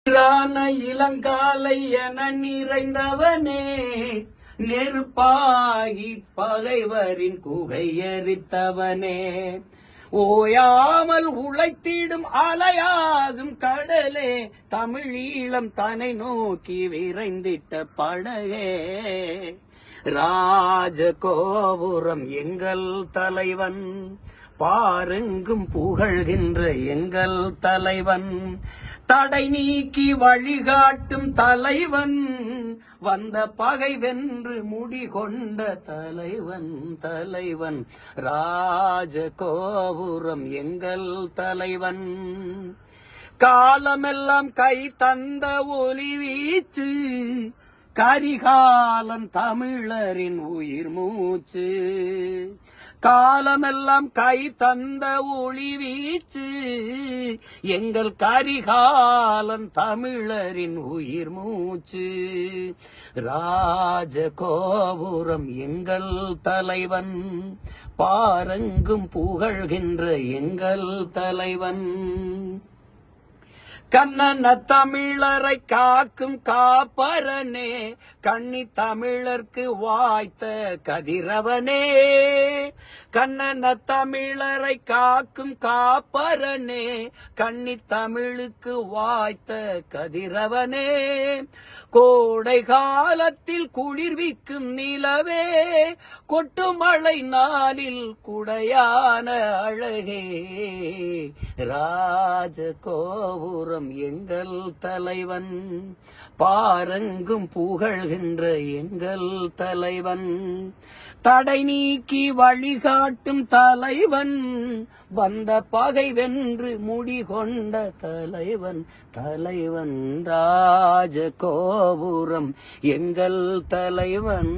இளங்காலை என நிறைந்தவனே, நெருப்பாகி பகைவரின் குகை எரித்தவனே, ஓயாமல் உழைத்திடும் அலையாகும் கடலே, தமிழீழம் தன்னை நோக்கி விரைந்திட்ட படகே, ராஜகோபுரம் எங்கள் தலைவன், பாருங்கும் புகழ்கின்ற எங்கள் தலைவன், தடை நீக்கி வழிகாட்டும் தலைவன், வந்த பகை வென்று முடிகொண்ட தலைவன் தலைவன், ராஜகோபுரம் எங்கள் தலைவன், காலமெல்லாம் கை தந்த ஒளி வீச்சு, கரிகாலன் தமிழரின் உயிர் மூச்சு, காலமெல்லாம் கை தந்த ஒளி வீச்சு, எங்கள் கரிகாலன் தமிழரின் உயிர் மூச்சு, ராஜகோபுரம் எங்கள் தலைவன், பாரங்கும் புகழ்கின்ற எங்கள் தலைவன், கண்ணன தமிழரை காக்கும் காப்பரனே, கண்ணி தமிழர்க்கு வாய்த்த கதிரவனே, கண்ணன தமிழரை காக்கும் காப்பரனே, கண்ணி தமிழுக்கு வாய்த்த கதிரவனே, கோடை காலத்தில் குளிர்விக்கும் நிலவே, கொட்டுமழை நாளில் குடையான அழகே, ராஜகோபுரம் எங்கள் தலைவன், பாரங்கும் புகழ்கின்ற எங்கள் தலைவன், தடை நீக்கி வழிகாட்டும் தலைவன், வந்த பகை வென்று முடிகொண்ட தலைவன் தலைவன், ராஜகோபுரம் எங்கள் தலைவன்.